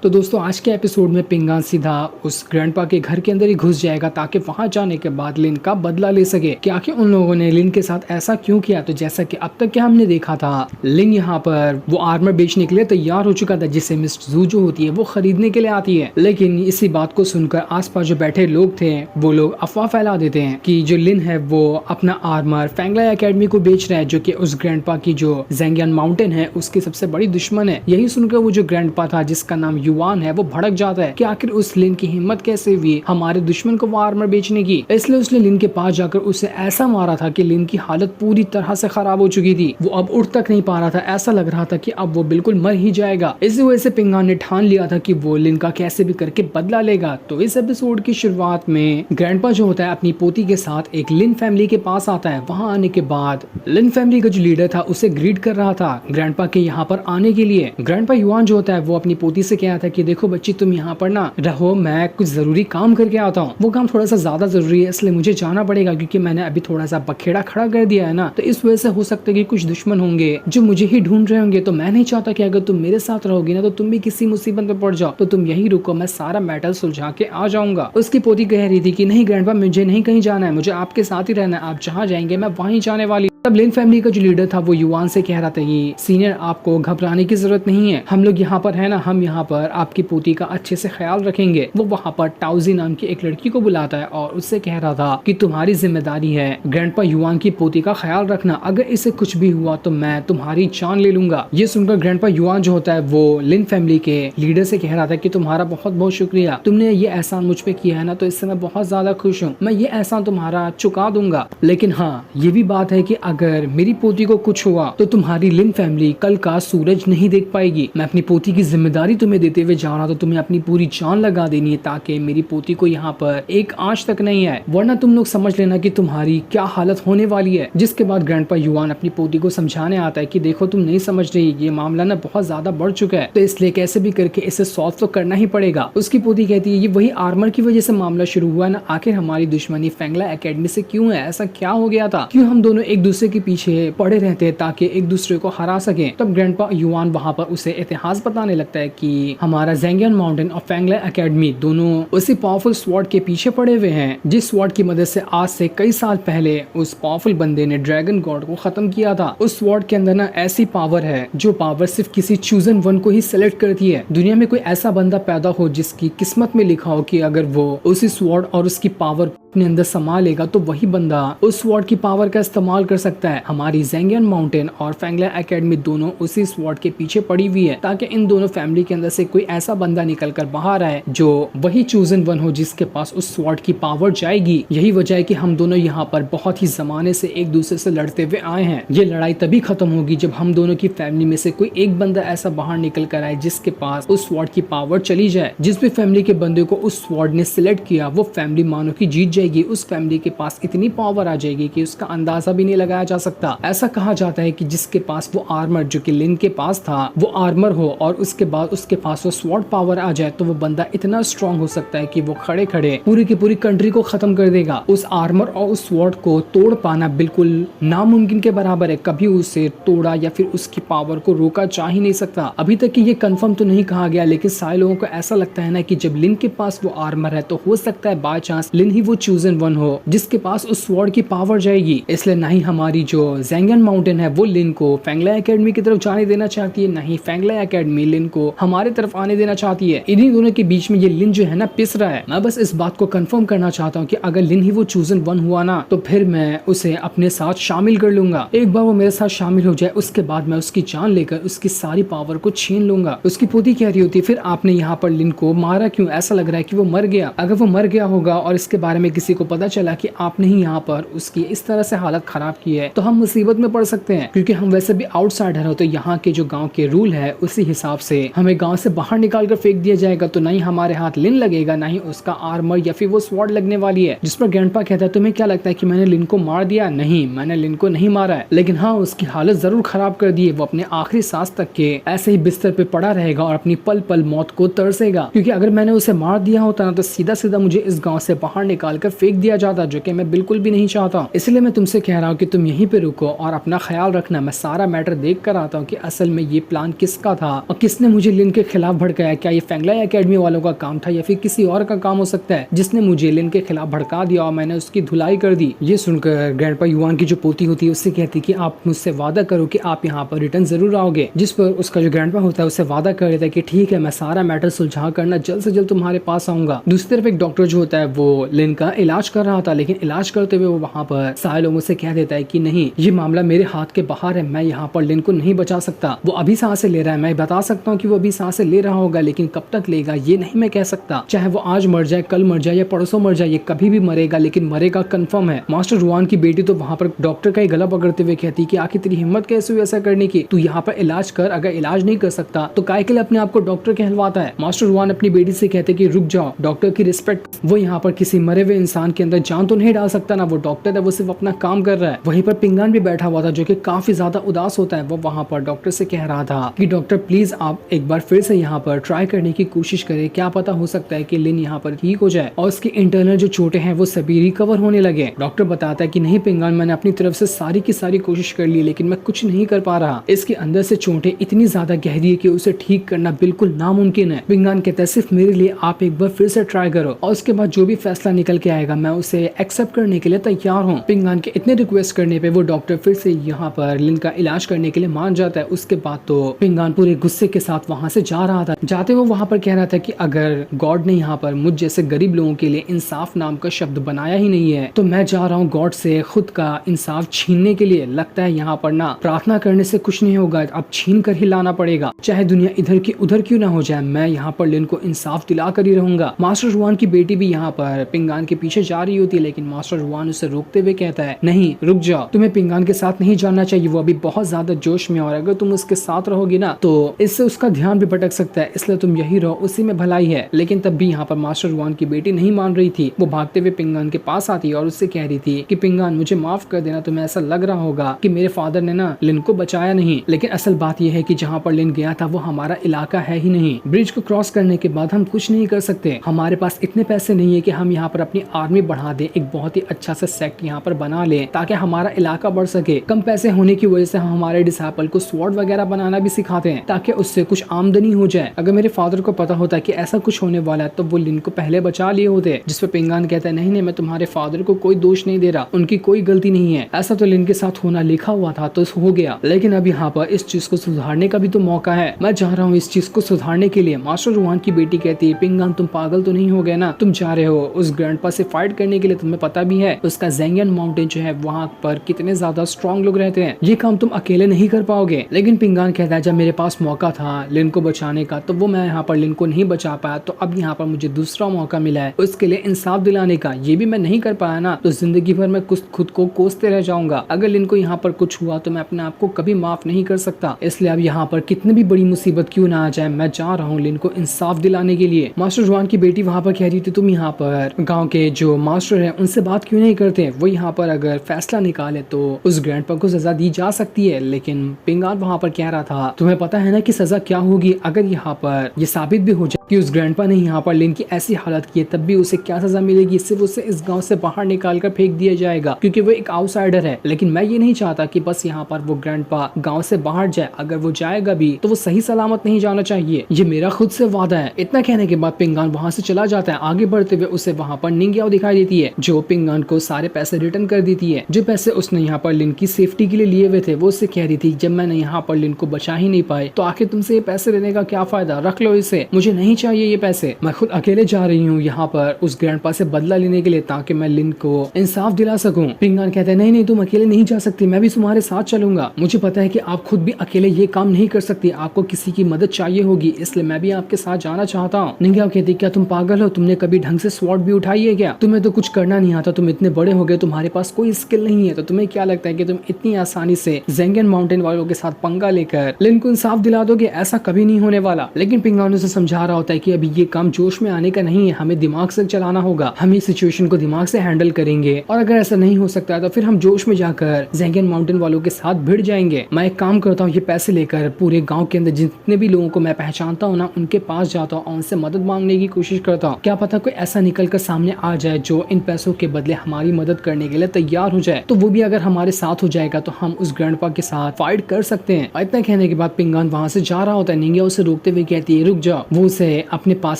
तो दोस्तों आज के एपिसोड में पिंगान सीधा उस ग्रैंडपा के घर के अंदर ही घुस जाएगा ताकि वहां जाने के बाद लिन का बदला ले सके कि आखिर उन लोगों ने लिन के साथ ऐसा क्यों किया। तो जैसा कि अब तक क्या हमने देखा था, लिन यहाँ पर वो आर्मर बेचने के लिए तैयार हो चुका था जिसे मिस जू जो होती है वो खरीदने के लिए आती है। लेकिन इसी बात को सुनकर आसपास जो बैठे लोग थे वो लोग अफवाह फैला देते हैं कि जो लिन है वो अपना आर्मर फैंगलाई एकेडमी को बेच रहा है, जो कि उस ग्रैंडपा की जो ज़ेंगियन माउंटेन है उसकी सबसे बड़ी दुश्मन है। यही सुनकर वो जो ग्रैंडपा था जिसका नाम युवान है वो भड़क जाता है कि आखिर उस लिन की हिम्मत कैसे हुई हमारे दुश्मन को वो आर्मर बेचने की। इसलिए उसने लिन के पास जाकर उसे ऐसा मारा था कि लिन की हालत पूरी तरह से खराब हो चुकी थी। वो अब उठ तक नहीं पा रहा था, ऐसा लग रहा था कि अब वो बिल्कुल मर ही जाएगा। इसी वजह से पिंगान ने ठान लिया था कि वो लिन का कैसे भी करके बदला लेगा। तो इस एपिसोड की शुरुआत में ग्रैंडपा जो होता है अपनी पोती के साथ एक लिन फैमिली के पास आता है। वहां आने के बाद लिन फैमिली का जो लीडर था उसे ग्रीट कर रहा था ग्रैंडपा के यहाँ पर आने के लिए। ग्रैंडपा युवान जो होता है वो अपनी पोती से कहा था कि देखो बच्ची, तुम यहाँ पर ना रहो, मैं कुछ जरूरी काम करके आता हूँ। वो काम थोड़ा सा ज्यादा जरूरी है इसलिए मुझे जाना पड़ेगा क्योंकि मैंने अभी थोड़ा सा बखेड़ा खड़ा कर दिया है ना, तो इस वजह से हो सकता है कि कुछ दुश्मन होंगे जो मुझे ही ढूंढ रहे होंगे। तो मैं नहीं चाहता कि अगर तुम मेरे साथ रहोगी ना तो तुम भी किसी मुसीबत में पड़ जाओ, तो तुम यही रुको, मैं सारा मैटर सुलझा के आ जाऊंगा। उसकी पोती कह रही थी कि नहीं ग्रैंडपा, मुझे नहीं कहीं जाना है, मुझे आपके साथ ही रहना है, आप जहाँ जाएंगे मैं वहीं जाने वाली। तब लिन फैमिली का जो लीडर था वो युवान से कह रहा था कि सीनियर, आपको घबराने की जरूरत नहीं है, हम लोग यहाँ पर है ना, हम यहाँ पर आपकी पोती का अच्छे से ख्याल रखेंगे। वो वहाँ पर टाउजी नाम की एक लड़की को बुलाता है और उससे कह रहा था कि तुम्हारी जिम्मेदारी है ग्रैंडपा युवान की पोती का ख्याल रखना, अगर इसे कुछ भी हुआ तो मैं तुम्हारी जान ले लूंगा। ये सुनकर ग्रैंडपा युवान जो होता है वो लिन फैमिली के लीडर से कह रहा था कि तुम्हारा बहुत बहुत शुक्रिया, तुमने ये एहसान मुझ पे किया है ना, तो इससे मैं बहुत ज्यादा खुश हूँ, मैं ये एहसान तुम्हारा चुका दूंगा। लेकिन हाँ, ये भी बात है कि अगर मेरी पोती को कुछ हुआ तो तुम्हारी लिन फैमिली कल का सूरज नहीं देख पाएगी। मैं अपनी पोती की जिम्मेदारी तुम्हें देते हुए जा रहा था, तुम्हें अपनी पूरी जान लगा देनी है ताकि मेरी पोती को यहाँ पर एक आंच तक नहीं आए, वरना तुम लोग समझ लेना कि तुम्हारी क्या हालत होने वाली है। जिसके बाद ग्रैंडपा युवान अपनी पोती को समझाने आता है कि देखो तुम नहीं समझ रही, ये मामला ना बहुत ज्यादा बढ़ चुका है, तो इसलिए कैसे भी करके इसे सॉल्व तो करना ही पड़ेगा। उसकी पोती कहती है ये वही आर्मर की वजह से मामला शुरू हुआ ना, आखिर हमारी दुश्मनी फैंगलाई एकेडमी से क्यों है, ऐसा क्या हो गया था, क्यों हम दोनों एक दूसरे के पीछे पड़े रहते हैं ताकि एक दूसरे को हरा सके। तब ग्रैंडपा युवान वहाँ पर उसे इतिहास बताने लगता है कि हमारा ज़ेंगियन माउंटेन और फैंगलाई एकेडमी दोनों उसी पावरफुल स्वॉर्ड के पीछे पड़े हुए हैं जिस स्वॉर्ड की मदद से आज से कई साल पहले उस पावरफुल बंदे ने ड्रैगन गॉड को खत्म किया था। उस स्वॉर्ड के अंदर ना ऐसी पावर है जो पावर सिर्फ किसी चूजन वन को ही सिलेक्ट करती है। दुनिया में कोई ऐसा बंदा पैदा हो जिसकी किस्मत में लिखा हो कि अगर वो उसी स्वॉर्ड और उसकी पावर अपने अंदर समा लेगा तो वही बंदा उस स्वॉर्ड की पावर का इस्तेमाल कर सकता है। हमारी ज़ेंगियन माउंटेन और फैंगलाई एकेडमी दोनों उसी स्वॉर्ड के पीछे पड़ी हुई है ताकि इन दोनों फैमिली के अंदर से कोई ऐसा बंदा निकल कर बाहर आए जो वही चूजन वन हो जिसके पास उस स्वॉर्ड की पावर जाएगी। यही वजह है कि हम दोनों यहाँ पर बहुत ही जमाने से एक दूसरे से लड़ते हुए आए हैं। ये लड़ाई तभी खत्म होगी जब हम दोनों की फैमिली में से कोई एक बंदा ऐसा बाहर निकल कर आए जिसके पास उस स्वॉर्ड की पावर चली जाए। जिस भी फैमिली के बंदे को उस स्वॉर्ड ने सिलेक्ट किया वो फैमिली मानो की जीत जाएगी, उस फैमिली के पास इतनी पावर आ जाएगी कि उसका अंदाजा भी नहीं लगाया जा सकता। ऐसा कहा जाता है कि जिसके पास वो आर्मर जो कि लिन के पास था वो आर्मर हो और उसके बाद उसके पास वो स्वॉर्ड पावर आ जाए तो वो बंदा इतना स्ट्रॉन्ग हो सकता है कि वो खड़े खड़े पूरी की पूरी कंट्री को खत्म कर देगा। उस आर्मर और उस स्वॉर्ड को तोड़ पाना बिल्कुल नामुमकिन के बराबर है, कभी उसे तोड़ा या फिर उसकी पावर को रोका जा ही नहीं सकता। अभी तक कि ये कंफर्म तो नहीं कहा गया लेकिन सारे लोगों को ऐसा लगता है ना कि जब लिन के पास वो आर्मर है तो हो सकता है बाय चांस लिन ही वो चूजन वन हो जिसके पास उस स्वॉर्ड की पावर जाएगी। इसलिए ना ही हमारी जो ज़ेंगियन माउंटेन है वो लिन को फैंगलाई एकेडमी की तरफ जाने देना चाहती है, ना ही फैंगलाई एकेडमी लिन को हमारे तरफ आने देना चाहती है। इन्हीं दोनों के बीच में ये लिन जो है ना पिस रहा है। मैं बस इस बात को कंफर्म करना चाहता हूँ कि अगर लिन ही वो चूजन वन हुआ ना तो फिर मैं उसे अपने साथ शामिल कर लूंगा। एक बार वो मेरे साथ शामिल हो जाए उसके बाद मैं उसकी जान लेकर उसकी सारी पावर को छीन लूंगा। उसकी पोती कह रही होती फिर आपने यहाँ पर लिन को मारा क्यों, ऐसा लग रहा है कि वो मर गया। अगर वो मर गया होगा और इसके बारे में किसी को पता चला कि आपने ही यहाँ पर उसकी इस तरह से हालत खराब की है तो हम मुसीबत में पड़ सकते हैं क्योंकि हम वैसे भी आउटसाइडर हो। तो यहाँ के जो गांव के रूल है उसी हिसाब से हमें गांव से बाहर निकाल कर फेंक दिया जाएगा, तो ना ही हमारे हाथ लिन लगेगा ना ही उसका आर्मर या फिर वो स्वॉर्ड लगने वाली है। जिस पर ग्रैंडपा कहता है तुम्हें क्या लगता है कि मैंने लिन को मार दिया? नहीं, मैंने लिन को नहीं मारा है, लेकिन हाँ उसकी हालत जरूर खराब कर दी है। वो अपने आखिरी सांस तक के ऐसे ही बिस्तर पे पड़ा रहेगा और अपनी पल पल मौत को तरसेगा क्योंकि अगर मैंने उसे मार दिया होता ना तो सीधा सीधा मुझे इस गाँव से बाहर निकाल कर कर फेंक दिया जाता, जो कि मैं बिल्कुल भी नहीं चाहता। इसलिए मैं तुमसे कह रहा हूँ कि तुम यहीं पे रुको और अपना ख्याल रखना। मैं सारा मैटर देख कर आता हूँ कि असल में ये प्लान किसका था और किसने मुझे लिन के खिलाफ भड़काया। क्या ये फेंगलाई एकेडमी वालों का काम था या फिर किसी और का काम हो सकता है जिसने मुझे लिन के खिलाफ भड़का दिया और मैंने उसकी धुलाई कर दी। ये सुनकर ग्रैंडपा युआन की जो पोती होती है उससे कहती कि आप मुझसे वादा करो कि आप यहाँ पर रिटर्न जरूर आओगे। जिस पर उसका जो ग्रैंडपा होता है उससे वादा कर देता है कि ठीक है, मैं सारा मैटर सुलझा करना जल्द से जल्द तुम्हारे पास आऊंगा। दूसरी तरफ एक डॉक्टर जो होता है वो लिन का इलाज कर रहा था, लेकिन इलाज करते हुए वो वहाँ पर सारे लोगों से कह देता है कि नहीं, ये मामला मेरे हाथ के बाहर है, मैं यहाँ पर लिन को नहीं बचा सकता। वो अभी सांसें ले रहा है, मैं बता सकता हूँ कि वो अभी सांसें ले रहा होगा, लेकिन कब तक लेगा ये नहीं मैं कह सकता। चाहे वो आज मर जाए, कल मर जाए या परसों मर जाए, ये कभी भी मरेगा, लेकिन मरेगा कंफर्म है। मास्टर रुआन की बेटी तो वहाँ पर डॉक्टर का ही गला पकड़ते हुए कहती कि आखिर तेरी हिम्मत कैसे हुई ऐसा करने की, तू यहाँ पर इलाज कर, अगर इलाज नहीं कर सकता तो काय के लिए अपने आप को डॉक्टर कहलवाता है। मास्टर रुआन अपनी बेटी से कहते कि रुक जाओ, डॉक्टर की रिस्पेक्ट। वो यहाँ पर किसी मरे हुए इंसान के अंदर जान तो नहीं डाल सकता ना, वो डॉक्टर है, वो सिर्फ अपना काम कर रहा है। वहीं पर पिंगान भी बैठा हुआ था जो कि काफी ज्यादा उदास होता है। वो वहाँ पर डॉक्टर से कह रहा था कि डॉक्टर प्लीज आप एक बार फिर से यहाँ पर ट्राई करने की कोशिश करें, क्या पता हो सकता है कि लिन यहाँ पर ठीक हो जाए और उसके इंटरनल जो चोटें हैं वो सभी रिकवर होने लगे। डॉक्टर बताता है कि नहीं पिंगान, मैंने अपनी तरफ से सारी की सारी कोशिश कर ली, लेकिन मैं कुछ नहीं कर पा रहा। इसके अंदर से चोटें इतनी ज्यादा गहरी है कि उसे ठीक करना बिल्कुल नामुमकिन है। पिंगान कहता है सिर्फ मेरे लिए आप एक बार फिर से ट्राई करो और उसके बाद जो भी फैसला निकल के आएगा मैं उसे एक्सेप्ट करने के लिए तैयार हूँ। पिंगान के इतने रिक्वेस्ट करने पे वो डॉक्टर फिर से यहाँ पर लिन का इलाज करने के लिए मान जाता है। उसके बाद तो पिंगान पूरे गुस्से के साथ वहाँ से जा रहा था। जाते हुए वहाँ पर कह रहा था कि अगर गॉड ने यहाँ पर मुझ जैसे गरीब लोगों के लिए इंसाफ नाम का शब्द बनाया ही नहीं है तो मैं जा रहा हूँ गॉड से खुद का इंसाफ छीनने के लिए। लगता है यहाँ पर ना प्रार्थना करने से कुछ नहीं होगा, अब छीन कर ही लाना पड़ेगा, चाहे दुनिया इधर की उधर क्यों ना हो जाए, मैं यहाँ पर लिन को इंसाफ दिला कर ही रहूंगा। मास्टर रुआन की बेटी भी यहाँ पर पिंगान के पीछे जा रही होती है, लेकिन मास्टर रुआन उसे रोकते हुए कहता है नहीं रुक जाओ, तुम्हें पिंगान के साथ नहीं जाना चाहिए, वो अभी बहुत ज्यादा जोश में और अगर तुम उसके साथ रहोगी ना तो इससे उसका ध्यान भी भटक सकता है, इसलिए तुम यही रहो, उसी में भलाई है। लेकिन तब भी यहाँ पर मास्टर रुआन की बेटी नहीं मान रही थी। वो भागते हुए पिंगान के पास आती है और उससे कह रही थी कि पिंगान मुझे माफ कर देना, तुम्हें ऐसा लग रहा होगा कि मेरे फादर ने ना लिन को बचाया नहीं, लेकिन असल बात यह है कि जहाँ पर लिन गया था वो हमारा इलाका है ही नहीं। ब्रिज को क्रॉस करने के बाद हम कुछ नहीं कर सकते, हमारे पास इतने पैसे नहीं है कि हम यहाँ पर अपनी आर्मी बढ़ा दे, एक बहुत ही अच्छा सा सेक्ट यहाँ पर बना ले ताकि हमारा इलाका बढ़ सके। कम पैसे होने की वजह से हम हमारे डिसाइपल को स्वॉर्ड वगैरह बनाना भी सिखाते हैं ताकि उससे कुछ आमदनी हो जाए। अगर मेरे फादर को पता होता कि ऐसा कुछ होने वाला है तो वो लिन को पहले बचा लिए होते। जिस पर पिंगान कहता है नहीं नहीं, मैं तुम्हारे फादर को कोई दोष नहीं दे रहा, उनकी कोई गलती नहीं है, ऐसा तो लिन के साथ होना लिखा हुआ था तो हो गया, लेकिन अब यहाँ पर इस चीज को सुधारने का भी तो मौका है, मैं चाह रहा हूँ इस चीज को सुधारने के लिए। मास्टर रुआन की बेटी कहती है पिंगान तुम पागल तो नहीं हो गए ना, तुम जा रहे हो उस ग्रैंडपा से फाइट करने के लिए, तुम्हें पता भी है उसका ज़ेंगियन माउंटेन जो है वहाँ पर कितने ज्यादा स्ट्रॉन्ग लोग रहते हैं, ये काम तुम अकेले नहीं कर पाओगे। लेकिन पिंगान कहता है जब मेरे पास मौका था लिन को बचाने का तो वो मैं यहाँ पर लिन को नहीं बचा पाया, तो अब यहाँ पर मुझे दूसरा मौका मिला है उसके लिए इंसाफ दिलाने का, ये भी मैं नहीं कर पाया ना तो जिंदगी भर मैं खुद को कोसते रह जाऊंगा। अगर लिन को यहाँ पर कुछ हुआ तो मैं अपने आप को कभी माफ नहीं कर सकता, इसलिए अब यहाँ पर कितनी भी बड़ी मुसीबत क्यों ना आ जाए मैं जा रहा हूँ लिन को इंसाफ दिलाने के लिए। मास्टर रुआन की बेटी वहाँ पर कह रही थी तुम यहाँ पर गाँव के जो मास्टर है उनसे बात क्यों नहीं करते, वो यहाँ पर अगर फैसला निकाले तो उस ग्रैंडपा को सजा दी जा सकती है। लेकिन पिंगान वहाँ पर कह रहा था तुम्हें पता है ना कि सजा क्या होगी अगर यहाँ पर ये साबित भी हो जाए कि उस ग्रैंडपा ने यहाँ पर लिन की ऐसी हालत की है, तब भी उसे क्या सजा मिलेगी, सिर्फ उसे इस गांव से बाहर निकाल कर फेंक दिया जाएगा क्योंकि वो एक आउटसाइडर है। लेकिन मैं ये नहीं चाहता कि बस यहाँ पर वो ग्रैंडपा गांव से बाहर जाए, अगर वो जाएगा भी तो वो सही सलामत नहीं जाना चाहिए, ये मेरा खुद से वादा है। इतना कहने के बाद पिंगान वहाँ से चला जाता है। आगे बढ़ते हुए उसे वहाँ पर निंग्याओ दिखाई देती है जो पिंगान को सारे पैसे रिटर्न कर देती है, जो पैसे उसने यहाँ पर लिन की सेफ्टी के लिए लिए हुए थे। वो उससे कह रही थी जब मैंने यहाँ पर लिन को बचा ही नहीं पाए तो आखिर तुमसे ये पैसे लेने का क्या फायदा, रख लो इसे, मुझे नहीं चाहिए ये पैसे, मैं खुद अकेले जा रही हूँ यहाँ पर उस ग्रैंडपा से बदला लेने के लिए ताकि मैं लिन को इंसाफ दिला सकूं। पिंगान कहते हैं नहीं नहीं तुम अकेले नहीं जा सकती, मैं भी तुम्हारे साथ चलूंगा, मुझे पता है कि आप खुद भी अकेले ये काम नहीं कर सकती, आपको किसी की मदद चाहिए होगी, इसलिए मैं भी आपके साथ जाना चाहता हूँ। निंग्याओ कहती क्या तुम पागल हो, तुमने कभी ढंग से स्वॉर्ड भी उठाई है क्या, तुम्हें तो कुछ करना नहीं आता, तुम इतने बड़े हो गए, तुम्हारे पास कोई स्किल नहीं है, तो तुम्हें क्या लगता है कि तुम इतनी आसानी से ज़ेंगियन माउंटेन वालों के साथ पंगा लेकर लिन को इंसाफ दिला दोगे, ऐसा कभी नहीं होने वाला। लेकिन पिंगान उसे समझा रहा होता है कि अभी ये काम जोश में आने का नहीं है, हमें दिमाग से चलाना होगा, हम इस सिचुएशन को दिमाग से हैंडल करेंगे और अगर ऐसा नहीं हो सकता है तो फिर हम जोश में जाकर ज़ेंगियन माउंटेन वालों के साथ भिड़ जाएंगे। मैं एक काम करता हूँ, ये पैसे लेकर पूरे गांव के अंदर जितने भी लोगों को मैं पहचानता हूँ ना उनके पास जाता हूँ और उनसे मदद मांगने की कोशिश करता हूँ, क्या पता कोई ऐसा निकल कर सामने आ जाए जो इन पैसों के बदले हमारी मदद करने के लिए तैयार हो जाए, तो वो भी अगर हमारे साथ हो जाएगा तो हम उस ग्रैंडपा के साथ फाइट कर सकते हैं। इतना कहने के बाद पिंगान वहाँ से जा रहा होता है। निंगिया उसे रोकते हुए कहती है रुक जाओ। वो उसे अपने पास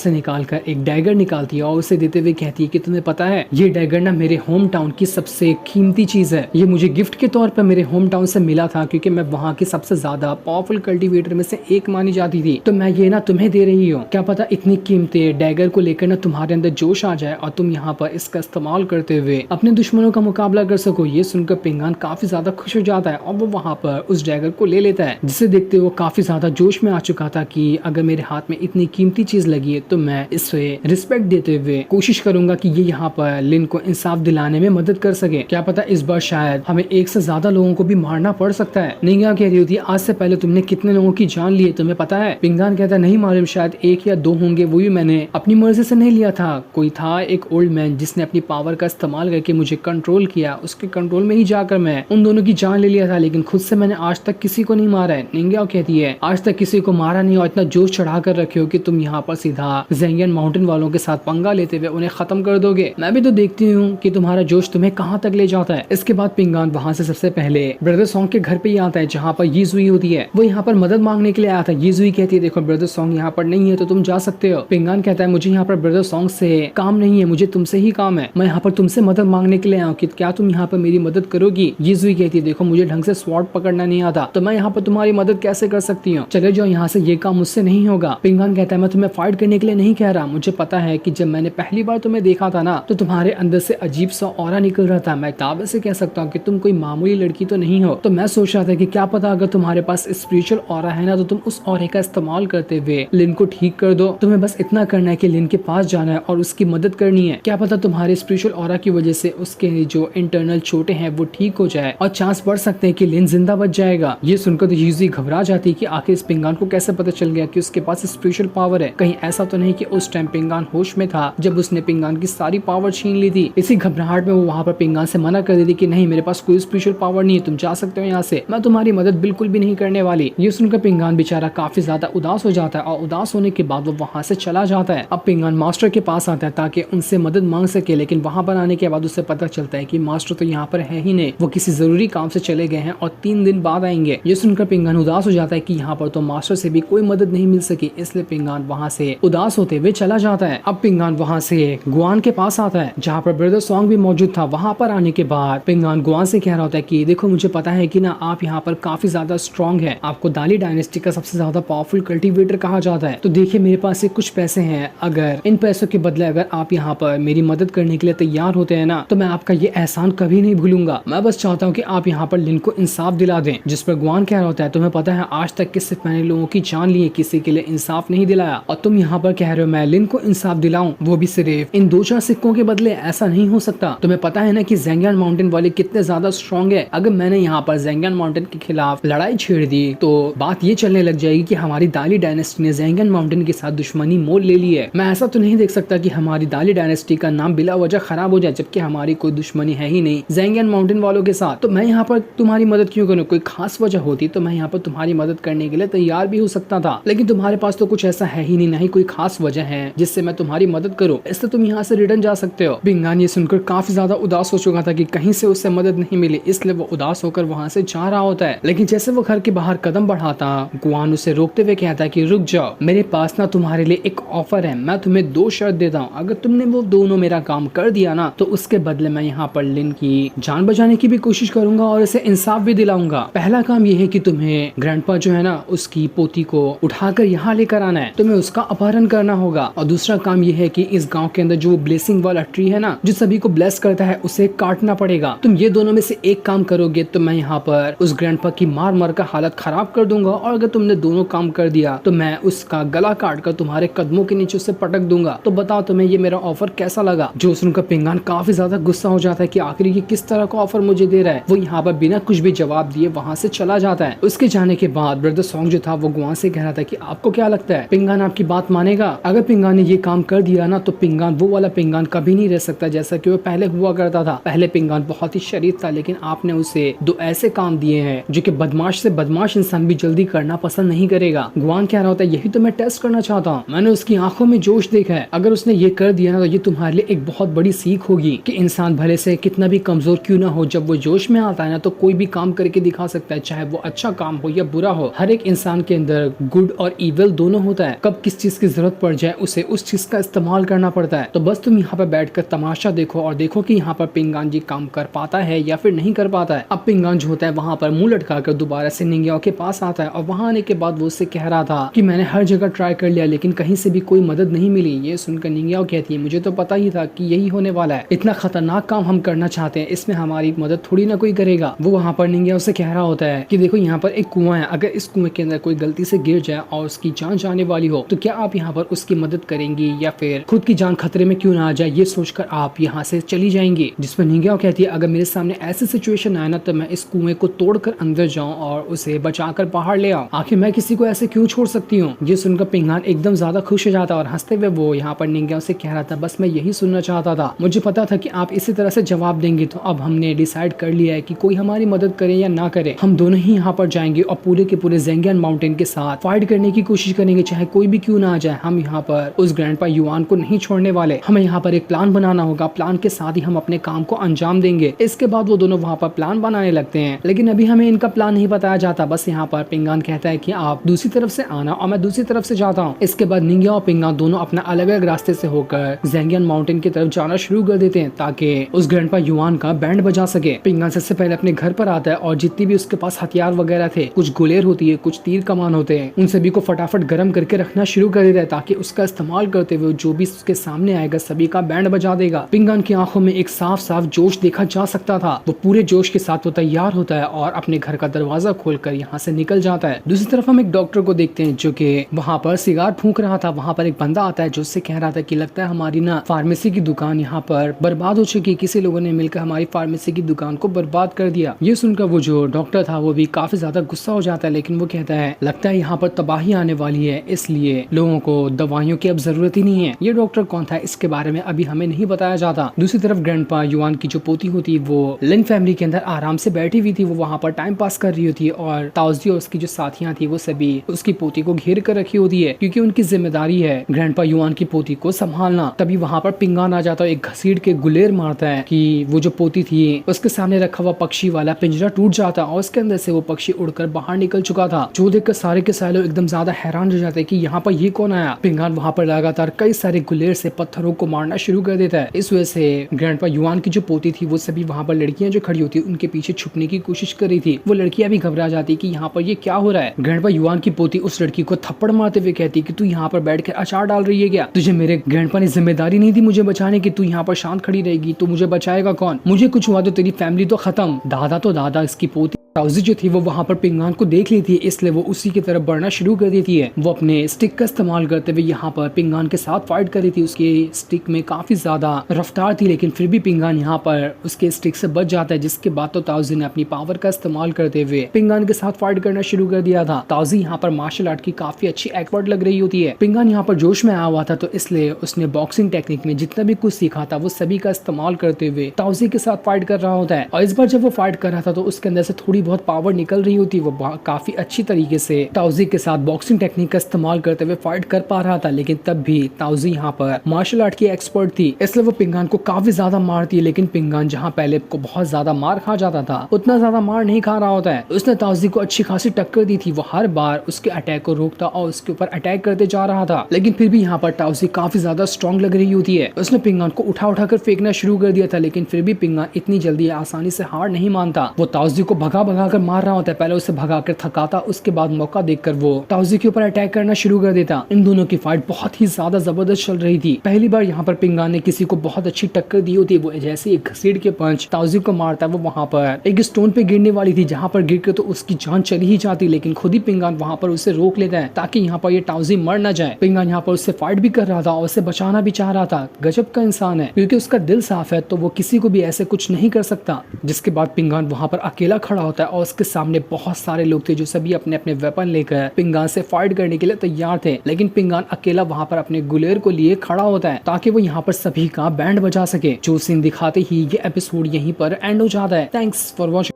से निकाल कर एक डैगर निकालती है और उसे देते हुए कहती है कि तुम्हें पता है ये डैगर ना मेरे होम टाउन की सबसे कीमती चीज है। ये मुझे गिफ्ट के तौर पर मेरे होम टाउन से मिला था क्योंकि मैं वहाँ की सबसे ज्यादा पावरफुल कल्टीवेटर में से एक मानी जाती थी। तो मैं ये ना तुम्हें दे रही हूँ। क्या पता इतनी कीमती डैगर को लेकर ना तुम्हारे अंदर जोश आ जाए और तुम यहाँ पर इसका इस्तेमाल करते हुए अपने दुश्मनों का मुकाबला कर सको। ये सुनकर पिंगान काफी ज्यादा खुश हो जाता है और वो वहाँ पर उस डैगर को ले लेता है, जिसे देखते हुए वो काफी ज्यादा जोश में आ चुका था कि अगर मेरे हाथ में इतनी कीमती चीज लगी है तो मैं इसे रिस्पेक्ट देते हुए कोशिश करूंगा कि ये यहाँ पर लिन को इंसाफ दिलाने में मदद कर सके। क्या पता इस बार शायद हमें एक से ज्यादा लोगों को भी मारना पड़ सकता है। निंगिया कह रही होती है आज से पहले तुमने कितने लोगों की जान ली है तुम्हें पता है? पिंगान कहता है नहीं मालूम, शायद 1 या 2 होंगे, वो भी मैंने अपनी मर्जी से नहीं लिया था। कोई था एक ओल्ड मैन जिसने अपनी पावर का इस्तेमाल करके मुझे कंट्रोल किया, उसके कंट्रोल में ही जाकर मैं उन दोनों की जान ले लिया था, लेकिन खुद से मैंने आज तक किसी को नहीं मारा है। निंगिया कहती है आज तक किसी को मारा नहीं और इतना जोश चढ़ा कर रखे हो कि तुम यहाँ पर सीधा ज़ेंगियन माउंटेन वालों के साथ पंगा लेते हुए उन्हें खत्म कर दोगे। मैं भी तो देखती हूँ कि तुम्हारा जोश तुम्हें कहाँ तक ले जाता है। इसके बाद पिंगान वहाँ से सबसे पहले ब्रदर सॉन्ग के घर पे ही आता है जहाँ पर यीजुई होती है। वो यहाँ पर मदद मांगने के लिए आया था। यीजुई कहती है देखो ब्रदर सॉन्ग यहाँ पर नहीं है तो तुम जा सकते हो। पिंगान कहता है मुझे यहाँ पर ब्रदर सॉन्ग से काम नहीं है, मुझे तुमसे ही काम है। मैं यहाँ पर तुमसे मदद मांगने के लिए आया हूँ कि क्या तुम यहाँ पर मेरी मदद करोगी? यीजुई कहती है देखो मुझे ढंग से स्वॉर्ड पकड़ना नहीं आता तो मैं यहाँ पर तुम्हारी मदद कैसे कर सकती हूँ, चले जाओ यहाँ से, ये काम मुझसे नहीं होगा। पिंगान कहता है मैं तुम्हें फाइट करने के लिए नहीं कह रहा, मुझे पता है कि जब मैंने पहली बार तुम्हें देखा था ना तो तुम्हारे अंदर से अजीब सा ऑरा निकल रहा था। मैं दावे से कह सकता हूँ कि तुम कोई मामूली लड़की तो नहीं हो। तो मैं सोच रहा था कि क्या पता अगर तुम्हारे पास स्पिरिचुअल ऑरा है ना तो तुम उस ऑरे का इस्तेमाल करते हुए लिन को ठीक कर दो। तुम्हें बस इतना करना है कि लिन के पास जाना है और उसकी मदद करनी है। क्या पता तुम्हारे स्पिरिचुअल ऑरा की वजह से उसके जो इंटरनल चोटें हैं वो ठीक हो जाए और चांस बढ़ सकते हैं कि लिन जिंदा बच जाएगा। ये सुनकर तो यूजी घबरा जाती है कि आखिर इस पिंगान को कैसे पता चल गया कि उसके पास स्पेशल पावर है। कहीं ऐसा तो नहीं कि उस टाइम पिंगान होश में था जब उसने पिंगान की सारी पावर छीन ली थी। इसी घबराहट में वो वहाँ पर पिंगान से मना कर देती कि नहीं मेरे पास कोई स्पेशल पावर नहीं है, तुम जा सकते हो यहाँ से, मैं तुम्हारी मदद बिल्कुल भी नहीं करने वाली। ये सुनकर पिंगान बेचारा काफी ज्यादा उदास हो जाता है और उदास होने के बाद वो वहाँ से चला जाता है। अब पिंगान मास्टर के पास आता है ताकि उनसे मदद मांग सके, लेकिन वहाँ पर आने के बाद उसे पता चलता है कि मास्टर तो यहाँ पर है ही नहीं, वो किसी जरूरी काम से चले गए हैं और 3 दिन बाद आएंगे। ये सुनकर पिंगान उदास हो जाता है कि यहाँ पर तो मास्टर से भी कोई मदद नहीं मिल सकी, इसलिए पिंगान वहाँ से उदास होते हुए चला जाता है। अब पिंगान वहाँ से गुआन के पास आता है जहाँ पर ब्रदर सॉन्ग भी मौजूद था। वहाँ पर आने के बाद पिंगान गुआन से कह रहा होता है कि देखो मुझे पता है कि ना आप यहाँ पर काफी ज्यादा स्ट्रॉन्ग है, आपको दाली डायनेस्टी का सबसे ज्यादा पावरफुल कल्टीवेटर कहा जाता है, तो देखिए मेरे पास कुछ पैसे हैं, अगर इन पैसों के बदले अगर आप यहाँ पर मेरी मदद करने के लिए तैयार होते हैं ना तो मैं आपका ये एहसान कभी नहीं भूलूंगा। मैं बस चाहता हूँ कि आप यहाँ पर लिन को इंसाफ दिला दें। जिस पर गुआन कह रहा होता है तुम्हें पता है आज तक कि सिर्फ मैंने लोगों की जान ली है, किसी के लिए इंसाफ नहीं दिलाया, और तुम यहाँ पर कह रहे हो मैं लिन को इंसाफ दिलाऊं, वो भी सिर्फ इन 2-4 सिक्कों के बदले? ऐसा नहीं हो सकता। तुम्हें पता है ना कि ज़ेंगियन माउंटेन वाले कितने ज्यादा स्ट्रॉन्ग है। अगर मैंने यहाँ पर ज़ेंगियन माउंटेन के खिलाफ लड़ाई छेड़ दी तो बात ये चलने लग जाएगी कि हमारी दाली डायनेस्टी ने ज़ेंगियन माउंटेन के साथ दुश्मनी मोल ले ली है। मैं ऐसा तो नहीं देख सकता कि हमारी दाली डायनेस्टी का नाम बिला वजह खराब हो जाए, जबकि हमारी कोई दुश्मनी है ही नहीं ज़ेंगियन माउंटेन वालों के साथ। तो मैं यहाँ पर तुम्हारी मदद क्यों करूँ? कोई खास वजह होती तो मैं यहाँ पर तुम्हारी मदद करने के लिए तैयार भी हो सकता था, लेकिन तुम्हारे पास तो कुछ ऐसा है ही नहीं, नहीं कोई खास वजह है जिससे मैं तुम्हारी मदद करूँ, इसलिए तुम यहाँ से रिटर्न जा सकते हो। पिंगान ये सुनकर काफी ज्यादा उदास हो चुका था कि कहीं से उससे मदद नहीं मिली, इसलिए वो उदास होकर वहाँ से जा रहा होता है। लेकिन जैसे वो घर के बाहर कदम बढ़ाता गुआन उसे रोकते हुए कहता है कि रुक जाओ, मेरे पास ना तुम्हारे लिए एक ऑफर है, मैं तुम्हें 2 शर्त देता हूँ, अगर तुमने वो दोनों मेरा काम कर दिया ना तो उसके बदले मैं यहाँ पर लिन की जान बचाने की भी कोशिश करूंगा और इसे इंसाफ भी दिलाऊंगा। पहला काम यह है कि तुम्हें ग्रैंडपा जो है ना उसकी पोती को उठाकर यहाँ लेकर आना है, तुम्हें उसका अपहरण करना होगा, और दूसरा काम यह है कि इस गांव के अंदर जो ब्लेसिंग वाला ट्री है ना जो सभी को ब्लेस करता है उसे काटना पड़ेगा। तुम ये दोनों में से एक काम करोगे तो मैं यहाँ पर उस ग्रैंडपा की मार मार का हालत खराब कर दूंगा, और अगर तुमने दोनों काम कर दिया तो मैं उसका गला काट कर तुम्हारे कदमों के नीचे उसे पटक दूंगा। तो बताओ तुम्हें ये मेरा ऑफर कैसा लगा? जो सुनकर पिंगान काफी ज्यादा गुस्सा हो जाता है कि आखिर ये किस तरह का ऑफर मुझे दे रहा है। वो यहाँ पर बिना कुछ भी जवाब दिए वहाँ से चला जाता है। उसके जाने के बाद ब्रदर सॉन्ग जो था वो गुआन से कह रहा था कि आपको क्या लगता है पिंगान आपकी बात मानेगा? अगर पिंगान ने ये काम कर दिया ना तो पिंगान वो वाला पिंगान कभी नहीं रह सकता जैसा कि वो पहले हुआ करता था। पहले पिंगान बहुत ही शरीफ था, लेकिन आपने उसे 2 ऐसे काम दिए हैं जो कि बदमाश से बदमाश इंसान भी जल्दी करना पसंद नहीं करेगा। गुआन कह रहा होता है यही तो मैं टेस्ट करना चाहता हूँ, मैंने उसकी आंखों में जोश देखा है, अगर उसने ये कर दिया ना तो ये तुम्हारे हमारे लिए एक बहुत बड़ी सीख होगी कि इंसान भले से कितना भी कमजोर क्यों ना हो, जब वो जोश में आता है ना तो कोई भी काम करके दिखा सकता है, चाहे वो अच्छा काम हो या बुरा हो। हर एक इंसान के अंदर गुड और इविल दोनों होता है। कब किस चीज की जरूरत पड़ जाए उसे उस चीज का इस्तेमाल करना पड़ता है। तो बस तुम यहाँ पर बैठकर तमाशा देखो और देखो कि यहाँ पर पिंगान जी काम कर पाता है या फिर नहीं कर पाता है। अब पिंगान जो होता है वहाँ पर मुंह लटका कर दोबारा से निंगियाओ के पास आता है और वहाँ आने के बाद वो उससे कह रहा था कि मैंने हर जगह ट्राई कर लिया लेकिन कहीं से भी कोई मदद नहीं मिली। ये सुनकर निंगियाओ कहती है मुझे तो पता ही था कि यही होने वाला है, इतना खतरनाक काम हम करना चाहते हैं, इसमें हमारी मदद थोड़ी ना कोई करेगा। वो वहाँ पर निंगियाओ से कह रहा होता है कि देखो यहाँ पर एक कुआं है, अगर इस कुएं के अंदर कोई गलती से गिर जाए और उसकी जान जाने वाली हो तो क्या आप यहाँ पर उसकी मदद करेंगी या फिर खुद की जान खतरे में क्यों ना आ जाए ये सोचकर आप यहाँ से चली जाएंगी। जिसमें निंगियाओ कहती है अगर मेरे सामने ऐसी सिचुएशन आए ना तो मैं इस कुएं को तोड़कर अंदर जाऊं और उसे बचाकर बाहर ले आऊं, आखिर मैं किसी को ऐसे क्यों छोड़ सकती हूँ। ये सुनकर पिंगान एकदम ज्यादा खुश हो जाता और हंसते हुए वो यहाँ पर निंगियाओ से कह रहा था बस मैं यही सुनना चाहता था, मुझे पता था कि आप इसी तरह से जवाब देंगे, तो अब हमने डिसाइड कर लिया है कि कोई हमारी मदद करे या ना करे हम दोनों ही यहाँ पर जाएंगे और पूरे के पूरे ज़ेंगियन माउंटेन के साथ फाइट करने की कोशिश करेंगे, चाहे कोई भी क्यों ना आ जाए। हम यहाँ पर उस ग्रैंडपा युआन को नहीं छोड़ने वाले, हमें यहाँ पर एक प्लान बनाना होगा, प्लान के साथ ही हम अपने काम को अंजाम देंगे। इसके बाद वो दोनों वहाँ पर प्लान बनाने लगते हैं लेकिन अभी हमें इनका प्लान नहीं बताया जाता। बस यहाँ पर पिंगान कहता है कि आप दूसरी तरफ से आना और मैं दूसरी तरफ से जाता हूँ। इसके बाद निंगिया और पिंगान दोनों अपना अलग अलग रास्ते से होकर ज़ेंगियन माउंटेन की तरफ जाना शुरू कर देते हैं ताकि उस ग्रैंडपा युआन का बैंड बजा सके। पिंगान सबसे पहले अपने घर पर आता है और जितनी भी उसके पास हथियार वगैरह थे, कुछ गुलेर होती है, कुछ तीर कमान होते हैं, उन सभी को फटाफट गर्म करके रखना शुरू कर देता है ताकि उसका इस्तेमाल करते हुए जो भी उसके सामने आएगा सभी का बैंड बजा देगा। पिंगान की आंखों में एक साफ साफ जोश देखा जा सकता था। वो पूरे जोश के साथ वो तैयार होता है और अपने घर का दरवाजा खोलकर यहाँ से निकल जाता है। दूसरी तरफ हम एक डॉक्टर को देखते हैं जो कि वहाँ पर सिगार फूंक रहा था। वहाँ पर एक बंदा आता है जो उससे कह रहा था कि लगता है हमारी ना फार्मेसी की दुकान यहाँ पर बर्बाद हो चुकी, किसी लोगों ने मिलकर हमारी फार्मेसी की दुकान को बर्बाद कर दिया। ये सुनकर वो जो डॉक्टर था वो भी काफी ज्यादा गुस्सा हो जाता है लेकिन वो कहता है लगता है यहाँ पर तबाही आने वाली है, इसलिए लोगों को दवाइयों की अब जरूरत ही नहीं है। ये डॉक्टर कौन था इसके बारे में अभी हमें नहीं बताया जाता। दूसरी तरफ ग्रैंडपा युआन की जो पोती होती वो लिन फैमिली के अंदर आराम से बैठी हुई थी, वो वहाँ पर टाइम पास कर रही होती है और ताओजी और उसकी जो साथियां थी वो सभी उसकी पोती को घेर कर रखी होती है क्योंकि उनकी जिम्मेदारी है ग्रैंडपा युआन की पोती को संभालना। तभी वहाँ पर पिंगान आ जाता है, एक घसीट के गुलेर मारता है कि वो जो पोती थी उसके सामने रखा हुआ पक्षी वाला पिंजरा टूट जाता और उसके अंदर से वो पक्षी उड़कर बाहर निकल चुका था। जो देखकर सारे के सारे लोग एकदम ज्यादा हैरान हो जाते हैं कि यहाँ पर ये कौन आया। पिंगान वहाँ पर लगातार कई सारे गुलेर से पत्थरों को मारना शुरू कर देता है। इस वजह से ग्रैंडपा युआन की जो पोती थी वो सभी वहाँ पर लड़कियां जो खड़ी होती है उनके पीछे छुपने की कोशिश कर रही थी। वो लड़कियां भी घबरा जाती कि यहाँ पर ये क्या हो रहा है। ग्रैंडपा युआन की पोती उस लड़की को थप्पड़ मारते हुए कहती कि तू यहाँ पर बैठ कर अचार डाल रही है क्या, तुझे मेरे ग्रैंडपा ने जिम्मेदारी नहीं दी मुझे बचाने की, तू यहाँ पर शांत खड़ी रहेगी तो मुझे बचाएगा कौन, मुझे कुछ हुआ तो तेरी फैमिली तो खत्म। दादा तो दादा इसकी पोती ताओजी जो थी वो वहाँ पर पिंगान को देख लेती है, इसलिए वो उसी की तरफ बढ़ना शुरू कर देती है। वो अपने स्टिक का इस्तेमाल करते हुए यहाँ पर पिंगान के साथ फाइट कर रही थी। उसके स्टिक में काफी ज्यादा रफ्तार थी लेकिन फिर भी पिंगान यहाँ पर उसके स्टिक से बच जाता है, जिसके बाद तो ताओजी ने अपनी पावर का इस्तेमाल करते हुए पिंगान के साथ फाइट करना शुरू कर दिया था। ताओजी यहाँ पर मार्शल आर्ट की काफी अच्छी एक्सपर्ट लग रही होती है। पिंगान यहाँ पर जोश में आया हुआ था तो इसलिए उसने बॉक्सिंग टेक्निक में जितना भी कुछ सीखा था वो सभी का इस्तेमाल करते हुए ताओजी के साथ फाइट कर रहा होता है। और इस बार जब वो फाइट कर रहा था तो उसके अंदर से थोड़ी बहुत पावर निकल रही होती है। वो काफी अच्छी तरीके से ताओजी के साथ बॉक्सिंग टेक्निक का इस्तेमाल करते हुए फाइट कर पा रहा था, लेकिन तब भी ताओजी यहाँ पर मार्शल आर्ट की एक्सपर्ट थी, इसलिए वो पिंगान को काफी ज्यादा मारती है। लेकिन पिंगान जहाँ पहले को बहुत ज्यादा मार खा जाता था उतना ज्यादा मार नहीं खा रहा होता है। उसने ताओजी को अच्छी खासी टक्कर दी थी। वो हर बार उसके अटैक को रोकता और उसके ऊपर अटैक करते जा रहा था, लेकिन फिर भी यहाँ पर ताओजी काफी ज्यादा स्ट्रॉन्ग लग रही होती है। उसने पिंगान को उठा उठा कर फेंकना शुरू कर दिया था, लेकिन फिर भी पिंगान इतनी जल्दी आसानी से हार नहीं मानता। वो ताओजी को भगा भगा कर मार रहा होता है, पहले उसे भगा कर थकाता, उसके बाद मौका देखकर वो ताओजी के ऊपर अटैक करना शुरू कर देता। इन दोनों की फाइट बहुत ही ज्यादा जबरदस्त चल रही थी। पहली बार यहाँ पर पिंगान ने किसी को बहुत अच्छी टक्कर दी होती है। वो जैसे एक घसीट के पंच ताओजी को मारता है, वो वहाँ पर एक स्टोन पे गिरने वाली थी जहाँ पर गिर के तो उसकी जान चली ही जाती, लेकिन खुद ही पिंगान वहाँ पर उसे रोक लेता है ताकि यहाँ पर ये ताओजी मर न जाए। पिंगान यहाँ पर उससे फाइट भी कर रहा था और उसे बचाना भी चाह रहा था। गजब का इंसान है, क्योंकि उसका दिल साफ है तो वो किसी को भी ऐसे कुछ नहीं कर सकता। जिसके बाद पिंगान वहाँ पर अकेला खड़ा होता है और उसके सामने बहुत सारे लोग थे जो सभी अपने अपने वेपन लेकर पिंगान से फाइट करने के लिए तैयार थे, लेकिन पिंगान अकेला वहाँ पर अपने गुलेर को लिए खड़ा होता है ताकि वो यहाँ पर सभी का बैंड बजा सके। जो सीन दिखाते ही ये एपिसोड यहीं पर एंड हो जाता है। Thanks for watching.